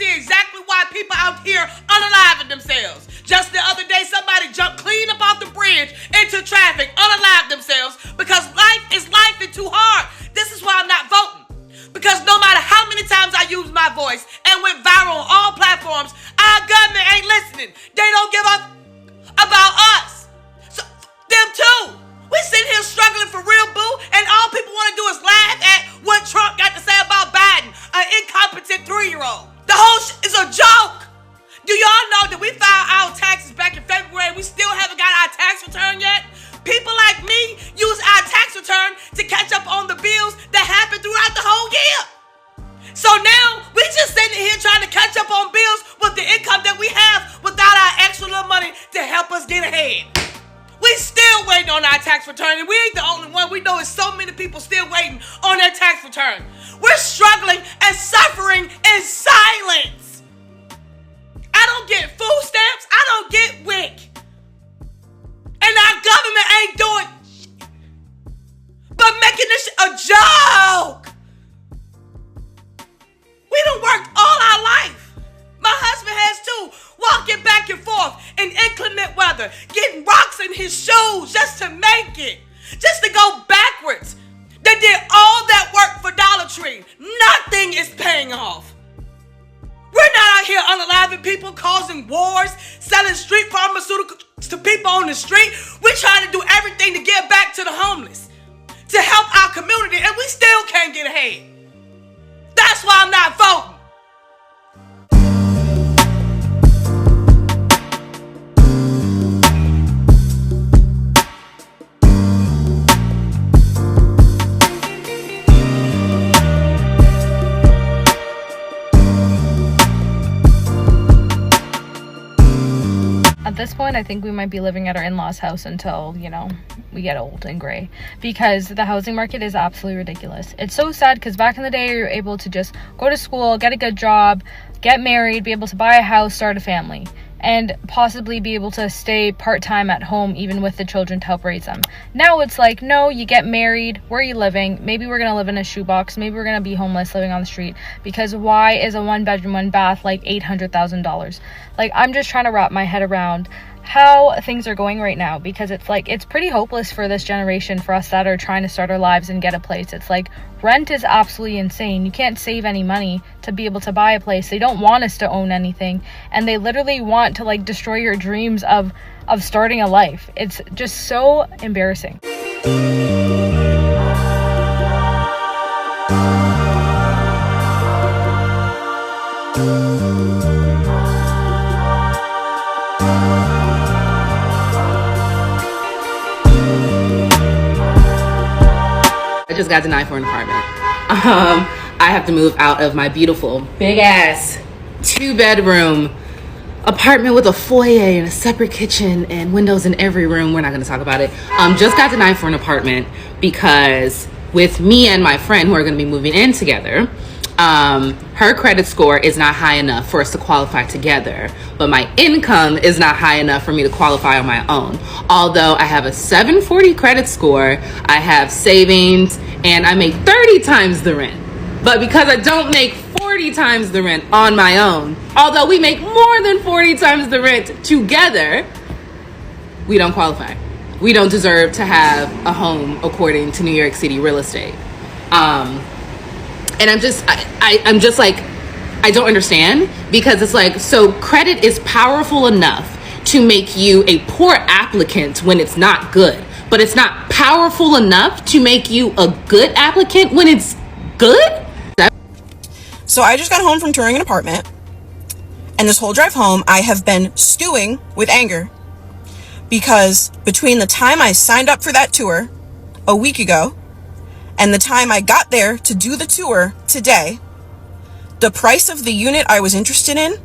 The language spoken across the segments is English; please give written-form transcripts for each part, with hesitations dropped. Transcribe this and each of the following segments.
see exactly why people out here unaliving themselves. Just the other day, somebody jumped clean up off the bridge into traffic, unalived themselves, because life is life and too hard. This is why I'm not voting. Because no matter how many times I use my voice and went viral on all platforms, our government ain't listening. They don't give up about us. So, them too. We sitting here struggling for real, boo, and all people want to do is laugh at what Trump got to say about Biden, an incompetent 3-year-old. The whole is a joke. Do y'all know that we filed our taxes back in February? We still haven't got our tax return yet. People like me use our tax return to catch up on the bills that happened throughout the whole year. So now we just sitting here trying to catch up on bills with the income that we have without our extra little money to help us get ahead. We still waiting on our tax return, and we ain't the only one. We know it's so many people still waiting on their tax return. We're struggling and suffering in silence. I don't get food stamps. I don't get WIC. And our government ain't doing shit but making this a joke. We done worked all our life. My husband has too. Walking back and forth in inclement weather, getting rocks in his shoes just to make it, just to go backwards. They did all that work for Dollar Tree. Nothing is paying off. We're not out here unaliving people, causing wars, selling street pharmaceuticals to people on the street. We're trying to do everything to give back to the homeless, to help our community, and we still can't get ahead. That's why I'm not voting. At this point, I think we might be living at our in-laws' house until, we get old and gray, because the housing market is absolutely ridiculous. It's so sad because back in the day, you're able to just go to school, get a good job, get married, be able to buy a house, start a family, and possibly be able to stay part-time at home even with the children to help raise them. Now it's like, no, you get married, where are you living? Maybe we're going to live in a shoebox, maybe we're going to be homeless living on the street, because why is a 1-bedroom, 1-bath like $800,000? Like, I'm just trying to wrap my head around how things are going right now, because it's like, it's pretty hopeless for this generation, for us that are trying to start our lives and get a place. It's like, rent is absolutely insane. You can't save any money to be able to buy a place. They don't want us to own anything, and they literally want to like destroy your dreams of starting a life. It's just so embarrassing. I just got denied for an apartment. I have to move out of my beautiful, big ass 2-bedroom apartment with a foyer and a separate kitchen and windows in every room. We're not going to talk about it. Just got denied for an apartment because with me and my friend who are going to be moving in together, her credit score is not high enough for us to qualify together, but my income is not high enough for me to qualify on my own. Although I have a 740 credit score, I have savings, and I make 30 times the rent. But because I don't make 40 times the rent on my own, although we make more than 40 times the rent together, we don't qualify. We don't deserve to have a home according to New York City real estate. And I'm just like, I don't understand, because it's like, so credit is powerful enough to make you a poor applicant when it's not good, but it's not powerful enough to make you a good applicant when it's good? So I just got home from touring an apartment, and this whole drive home, I have been stewing with anger, because between the time I signed up for that tour a week ago and the time I got there to do the tour today, the price of the unit I was interested in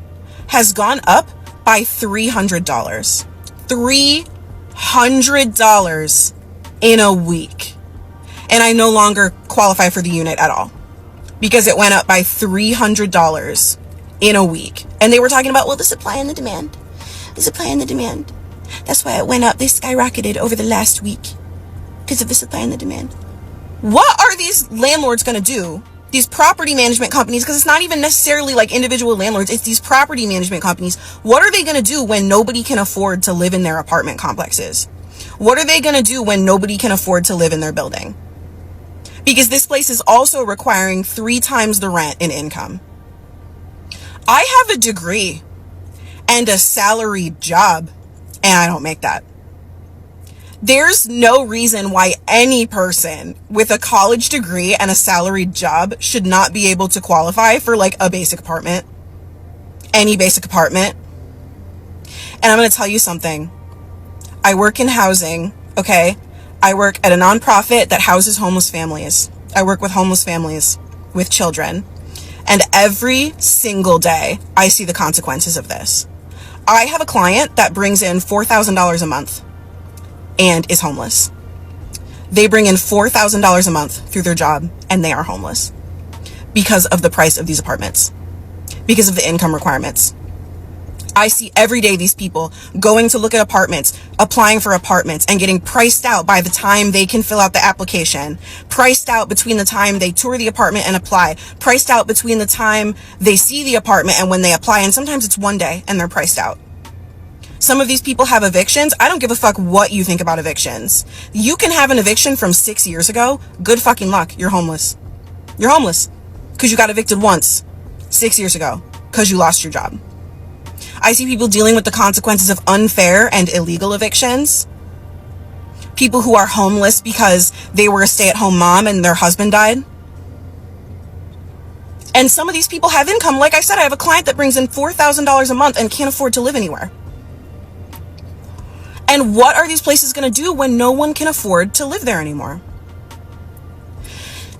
has gone up by $300. $300 in a week. And I no longer qualify for the unit at all, because it went up by $300 in a week. And they were talking about, well, the supply and the demand. The supply and the demand. That's why it went up. They skyrocketed over the last week because of the supply and the demand. What are these landlords going to do These property management companies, because it's not even necessarily like individual landlords, it's these property management companies. What are they going to do when nobody can afford to live in their apartment complexes? What are they going to do when nobody can afford to live in their building? Because this place is also requiring 3 times the rent in income. I have a degree and a salaried job, and I don't make that. There's no reason why any person with a college degree and a salaried job should not be able to qualify for like a basic apartment. Any basic apartment. And I'm going to tell you something. I work in housing, okay? I work at a nonprofit that houses homeless families. I work with homeless families with children. And every single day, I see the consequences of this. I have a client that brings in $4,000 a month and is homeless. They bring in $4,000 a month through their job and they are homeless because of the price of these apartments, because of the income requirements. I see every day these people going to look at apartments, applying for apartments, and getting priced out by the time they can fill out the application, priced out between the time they tour the apartment and apply, priced out between the time they see the apartment and when they apply, and sometimes it's one day and they're priced out. Some of these people have evictions. I don't give a fuck what you think about evictions. You can have an eviction from 6 years ago. Good fucking luck. You're homeless. You're homeless because you got evicted once 6 years ago because you lost your job. I see people dealing with the consequences of unfair and illegal evictions. People who are homeless because they were a stay-at-home mom and their husband died. And some of these people have income. Like I said, I have a client that brings in $4,000 a month and can't afford to live anywhere. And what are these places going to do when no one can afford to live there anymore?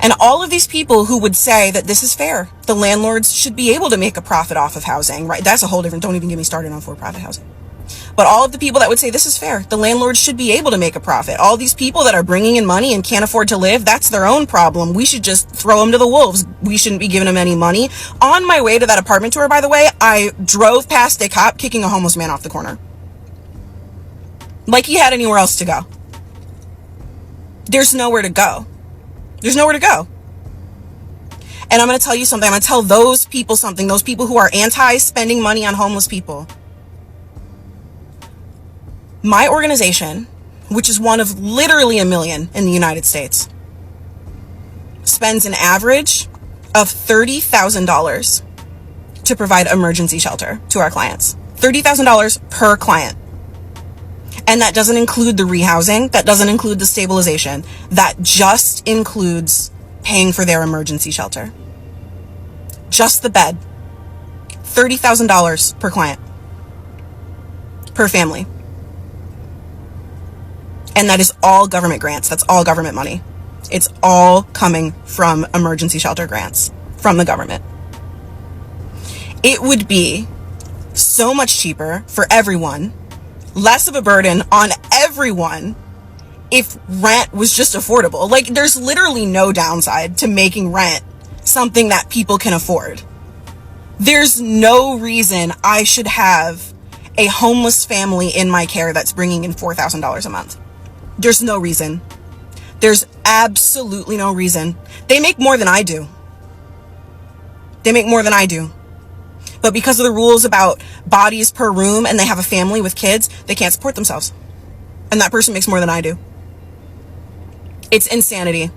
And all of these people who would say that this is fair, the landlords should be able to make a profit off of housing, right? That's a whole different, don't even get me started on for-profit housing. But all of the people that would say this is fair, the landlords should be able to make a profit. All these people that are bringing in money and can't afford to live, that's their own problem. We should just throw them to the wolves. We shouldn't be giving them any money. On my way to that apartment tour, by the way, I drove past a cop kicking a homeless man off the corner. Like he had anywhere else to go. There's nowhere to go. There's nowhere to go. And I'm going to tell you something. I'm going to tell those people something. Those people who are anti-spending money on homeless people. My organization, which is one of literally a million in the United States, spends an average of $30,000 to provide emergency shelter to our clients. $30,000 per client. And that doesn't include the rehousing. That doesn't include the stabilization. That just includes paying for their emergency shelter. Just the bed. $30,000 per client. Per family. And that is all government grants. That's all government money. It's all coming from emergency shelter grants from the government. It would be so much cheaper for everyone, less of a burden on everyone, if rent was just affordable. Like, there's literally no downside to making rent something that people can afford. There's no reason I should have a homeless family in my care that's bringing in $4,000 a month. There's no reason. There's absolutely no reason. They make more than I do. They make more than I do. But because of the rules about bodies per room and they have a family with kids, they can't support themselves. And that person makes more than I do. It's insanity.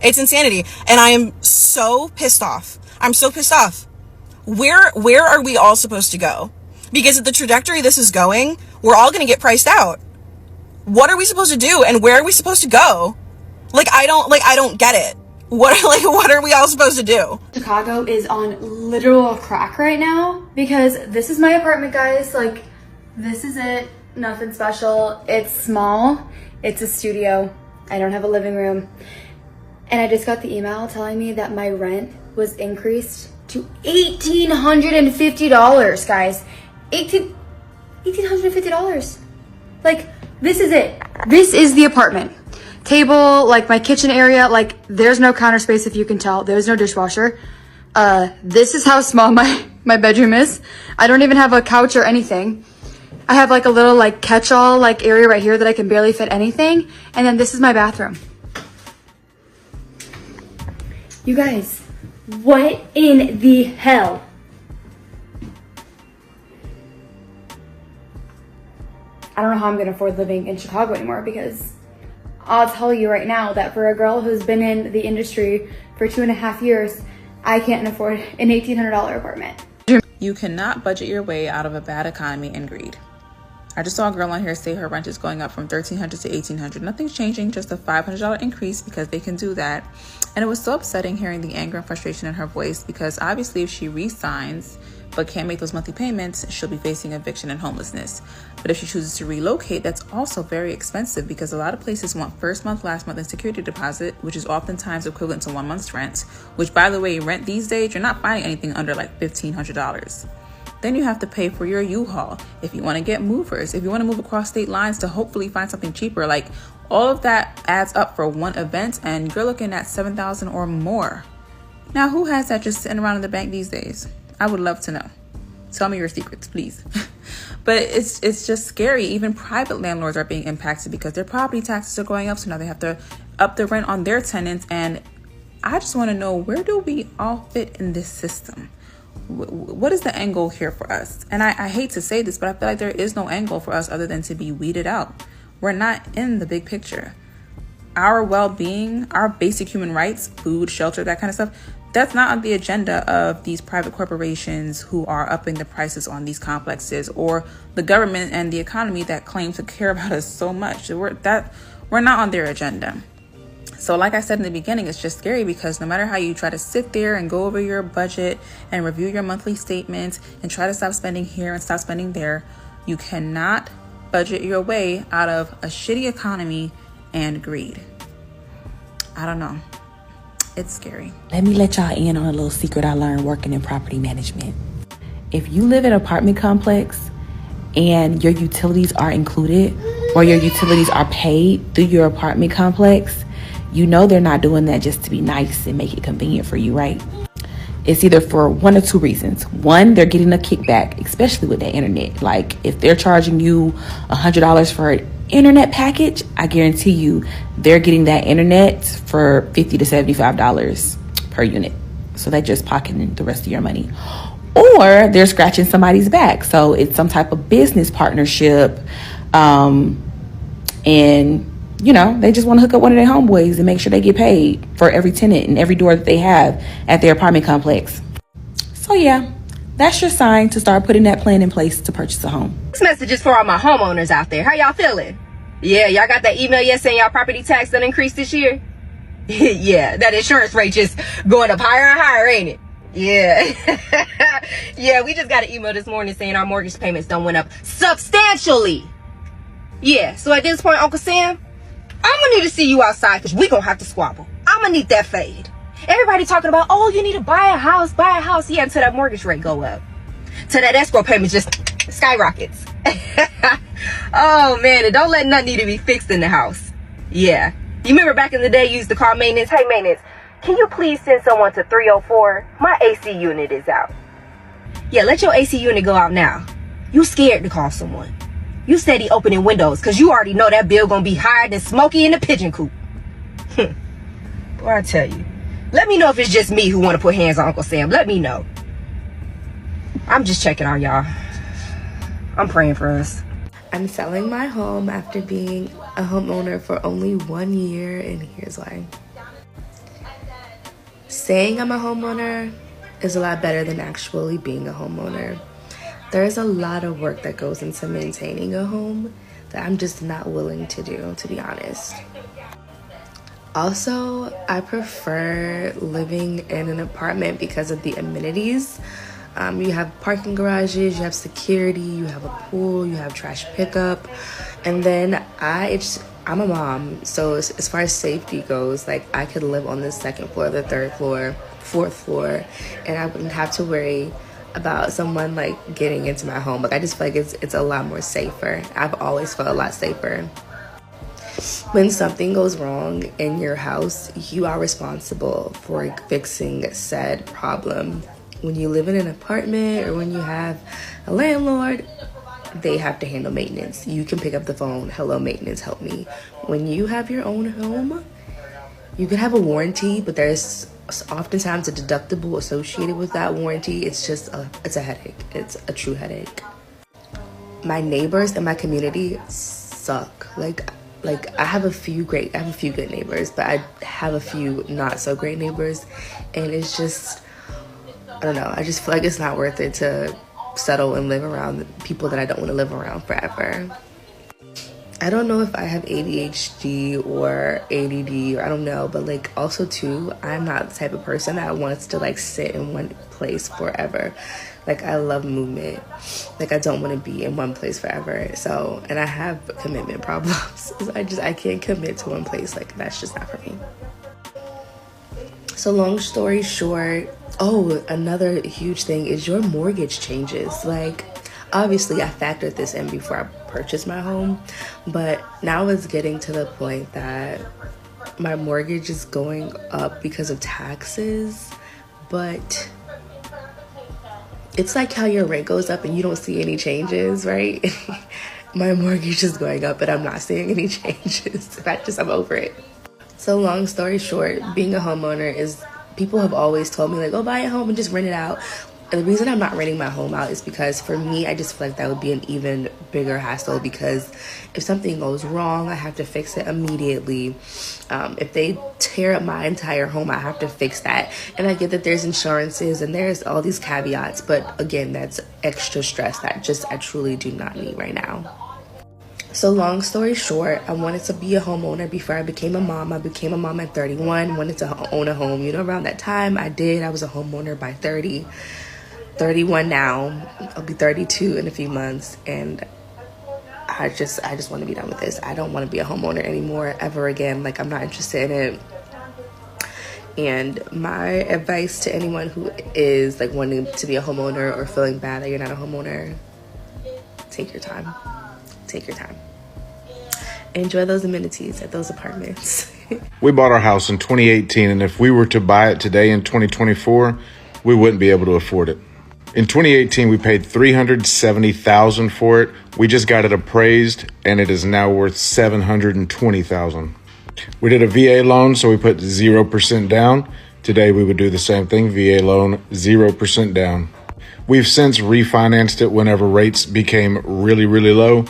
It's insanity. And I am so pissed off. I'm so pissed off. Where are we all supposed to go? Because at the trajectory this is going, we're all going to get priced out. What are we supposed to do? And where are we supposed to go? I don't get it. What are we all supposed to do? Chicago is on literal crack right now because this is my apartment, guys. This is it. Nothing special. It's small. It's a studio. I don't have a living room. And I just got the email telling me that my rent was increased to $1,850, guys. $1,850. This is it. This is the apartment. Table, my kitchen area, there's no counter space, if you can tell. There's no dishwasher. This is how small my bedroom is. I don't even have a couch or anything. I have a little catch-all area right here that I can barely fit anything. And then this is my bathroom. You guys, What in the hell? I don't know how I'm gonna afford living in Chicago anymore, because I'll tell you right now that for a girl who's been in the industry for 2.5 years, I can't afford an $1,800 apartment. You cannot budget your way out of a bad economy and greed. I just saw a girl on here say her rent is going up from $1,300 to $1,800. Nothing's changing, just a $500 increase because they can do that. And it was so upsetting hearing the anger and frustration in her voice, because obviously if she re-signs but can't make those monthly payments, she'll be facing eviction and homelessness. But if she chooses to relocate, that's also very expensive, because a lot of places want first month, last month, and security deposit, which is oftentimes equivalent to 1 month's rent, which, by the way, rent these days, you're not finding anything under like $1,500. Then you have to pay for your U-Haul if you want to get movers, if you want to move across state lines to hopefully find something cheaper. Like, all of that adds up for one event, and you're looking at $7,000 or more. Now, who has that just sitting around in the bank these days? I would love to know. Tell me your secrets, please. But it's just scary. Even private landlords are being impacted because their property taxes are going up, so now they have to up the rent on their tenants. And I just want to know, where do we all fit in this system? What is the angle here for us? And I hate to say this, but I feel like there is no angle for us other than to be weeded out. We're not in the big picture. Our well-being, our basic human rights, food, shelter, that kind of stuff, that's not on the agenda of these private corporations who are upping the prices on these complexes, or the government and the economy that claim to care about us so much. We're not on their agenda. So like I said in the beginning, it's just scary, because no matter how you try to sit there and go over your budget and review your monthly statements and try to stop spending here and stop spending there, you cannot budget your way out of a shitty economy and greed. I don't know. It's scary. Let me let y'all in on a little secret I learned working in property management. If you live in an apartment complex and your utilities are included, or your utilities are paid through your apartment complex, you know they're not doing that just to be nice and make it convenient for you, right? It's either for one or two reasons. One, they're getting a kickback, especially with that internet. Like, if they're charging you $100 for an internet package, I guarantee you they're getting that internet for $50 to $75 per unit. So they're just pocketing the rest of your money. Or they're scratching somebody's back. So it's some type of business partnership. And you know, they just want to hook up one of their homeboys and make sure they get paid for every tenant and every door that they have at their apartment complex. So yeah, that's your sign to start putting that plan in place to purchase a home. This message is for all my homeowners out there. How y'all feeling? Yeah, y'all got that email yet saying y'all property tax done increased this year? Yeah, that insurance rate just going up higher and higher, ain't it? Yeah. Yeah, we just got an email this morning saying our mortgage payments done went up substantially. Yeah, so at this point, Uncle Sam, I'm gonna need to see you outside, because we gonna have to squabble. I'm gonna need that fade. Everybody talking about, oh, you need to buy a house. Yeah, until that mortgage rate go up. Till that escrow payment just skyrockets. Oh, man, and don't let nothing need to be fixed in the house. Yeah. You remember back in the day, you used to call maintenance, hey, maintenance, can you please send someone to 304? My AC unit is out. Yeah, let your AC unit go out now. You scared to call someone. You steady opening windows, because you already know that bill gonna be higher than Smokey in the pigeon coop. Boy, I tell you. Let me know if it's just me who want to put hands on Uncle Sam. Let me know. I'm just checking on y'all. I'm praying for us. I'm selling my home after being a homeowner for only 1 year, and here's why. Saying I'm a homeowner is a lot better than actually being a homeowner. There's a lot of work that goes into maintaining a home that I'm just not willing to do, to be honest. Also, I prefer living in an apartment because of the amenities. You have parking garages, you have security, you have a pool, you have trash pickup. And then I'm a mom, so as far as safety goes, like, I could live on the second floor, the third floor, fourth floor, and I wouldn't have to worry about someone like getting into my home. Like, I just feel like it's a lot more safer. I've always felt a lot safer. When something goes wrong in your house, you are responsible for fixing said problem. When you live in an apartment or when you have a landlord, they have to handle maintenance. You can pick up the phone, hello maintenance, help me. When you have your own home, you can have a warranty, but there's oftentimes a deductible associated with that warranty. It's a headache. It's a true headache. My neighbors in my community suck. Like I have a few good neighbors, but I have a few not so great neighbors, and it's just, I don't know, I just feel like it's not worth it to settle and live around people that I don't want to live around forever. I don't know if I have ADHD or ADD, or I don't know, but like also too, I'm not the type of person that wants to like sit in one place forever. Like I love movement. Like I don't want to be in one place forever. So, and I have commitment problems. I can't commit to one place. Like that's just not for me. So long story short, another huge thing is your mortgage changes. Like obviously I factored this in before I purchased my home, but now it's getting to the point that my mortgage is going up because of taxes, but it's like how your rent goes up and you don't see any changes, right? My mortgage is going up and I'm not seeing any changes. I'm over it. So long story short, being a homeowner is, people have always told me like, oh, buy a home and just rent it out. And the reason I'm not renting my home out is because for me, I just feel like that would be an even bigger hassle, because if something goes wrong, I have to fix it immediately. If they tear up my entire home, I have to fix that. And I get that there's insurances and there's all these caveats, but again, that's extra stress that I truly do not need right now. So long story short, I wanted to be a homeowner before I became a mom. I became a mom at 31, wanted to own a home. Around that time I was a homeowner by 30. 31 now. I'll be 32 in a few months, and I just want to be done with this. I don't want to be a homeowner anymore ever again. Like I'm not interested in it. And my advice to anyone who is like wanting to be a homeowner or feeling bad that you're not a homeowner, take your time. Take your time. Enjoy those amenities at those apartments. We bought our house in 2018, and if we were to buy it today in 2024, we wouldn't be able to afford it. In 2018, we paid $370,000 for it. We just got it appraised, and it is now worth $720,000. We did a VA loan, so we put 0% down. Today, we would do the same thing, VA loan, 0% down. We've since refinanced it whenever rates became really, really low,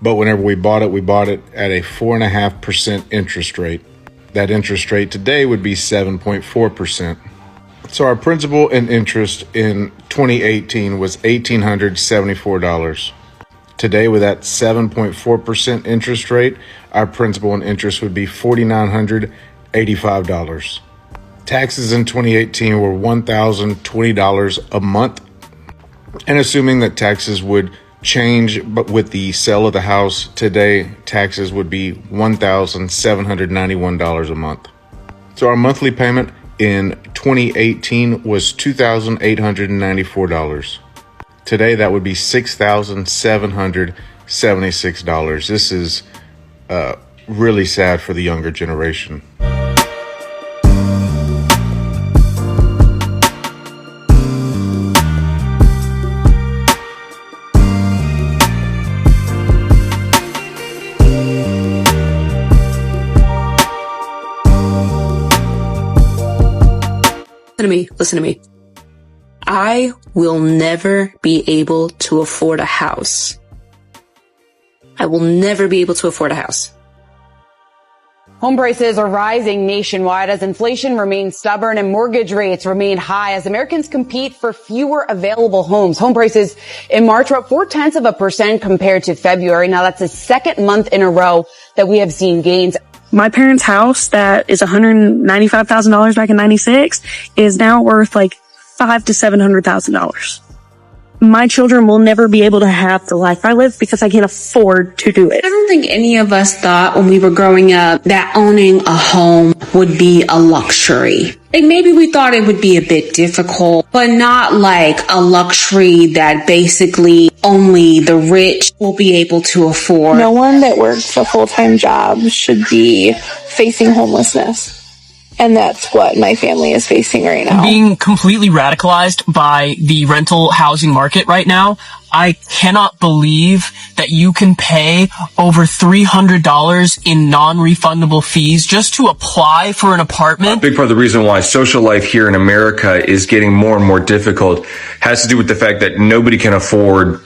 but whenever we bought it at a 4.5% interest rate. That interest rate today would be 7.4%. So our principal and interest in 2018 was $1,874. Today, with that 7.4% interest rate, our principal and interest would be $4,985. Taxes in 2018 were $1,020 a month. And assuming that taxes would change, but with the sale of the house today, taxes would be $1,791 a month. So our monthly payment in 2018 was $2,894. Today, that would be $6,776. This is really sad for the younger generation. Listen to me. I will never be able to afford a house. I will never be able to afford a house. Home prices are rising nationwide as inflation remains stubborn and mortgage rates remain high as Americans compete for fewer available homes. Home prices in March were up 0.4% compared to February. Now that's the second month in a row that we have seen gains. My parents' house that is $195,000 back in '96 is now worth like $500,000 to $700,000. My children will never be able to have the life I live because I can't afford to do it. I don't think any of us thought when we were growing up that owning a home would be a luxury. Like maybe we thought it would be a bit difficult, but not like a luxury that basically only the rich will be able to afford. No one that works a full-time job should be facing homelessness. And that's what my family is facing right now. I'm being completely radicalized by the rental housing market right now. I cannot believe that you can pay over $300 in non-refundable fees just to apply for an apartment. A big part of the reason why social life here in America is getting more and more difficult has to do with the fact that nobody can afford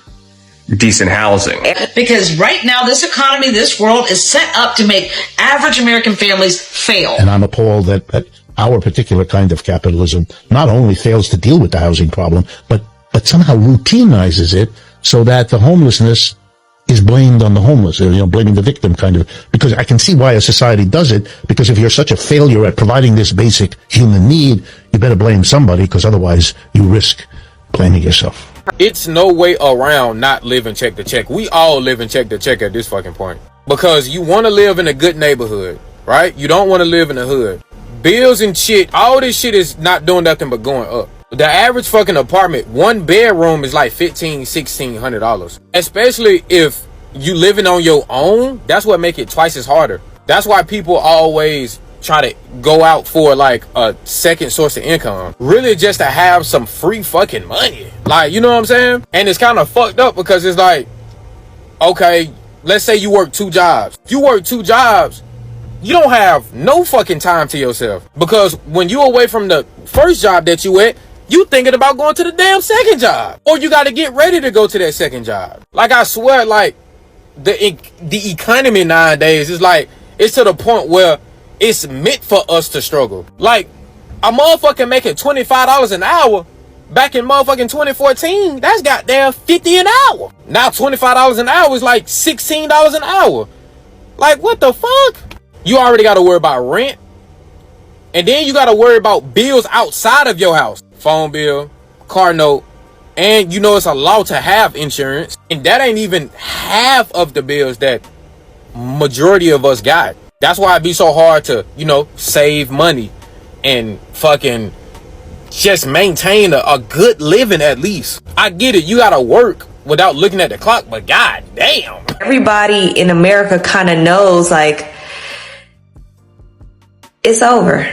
decent housing. Because right now, this economy, this world is set up to make average American families fail. And I'm appalled that our particular kind of capitalism not only fails to deal with the housing problem, but somehow routinizes it so that the homelessness is blamed on the homeless, blaming the victim kind of, because I can see why a society does it, because if you're such a failure at providing this basic human need, you better blame somebody, because otherwise you risk blaming yourself. It's no way around not living check to check. We all live in check to check at this fucking point. Because you want to live in a good neighborhood, right? You don't want to live in the hood. Bills and shit, all this shit is not doing nothing but going up. The average fucking apartment, one bedroom is like $1,600. Especially if you living on your own, that's what make it twice as harder. That's why people always try to go out for like a second source of income, really just to have some free fucking money, like, you know what I'm saying? And it's kind of fucked up because it's like, okay, let's say you work 2 jobs. If you work 2 jobs, you don't have no fucking time to yourself, because when you away from the first job that you at, you thinking about going to the damn second job, or you got to get ready to go to that second job. Like, I swear, like the economy nowadays is like, it's to the point where it's meant for us to struggle. Like, a motherfucker making $25 an hour back in motherfucking 2014, that's goddamn $50 an hour. Now $25 an hour is like $16 an hour. Like, what the fuck? You already got to worry about rent, and then you got to worry about bills outside of your house. Phone bill, car note, and it's a law to have insurance. And that ain't even half of the bills that majority of us got. That's why it be so hard to, save money and fucking just maintain a good living at least. I get it. You got to work without looking at the clock, but god damn. Everybody in America kind of knows, like, it's over.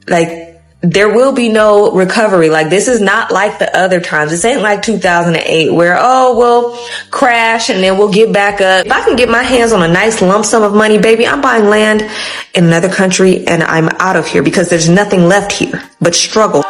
Like, there will be no recovery. Like, this is not like the other times. This ain't like 2008 where, we'll crash and then we'll get back up. If I can get my hands on a nice lump sum of money, baby, I'm buying land in another country and I'm out of here, because there's nothing left here but struggle.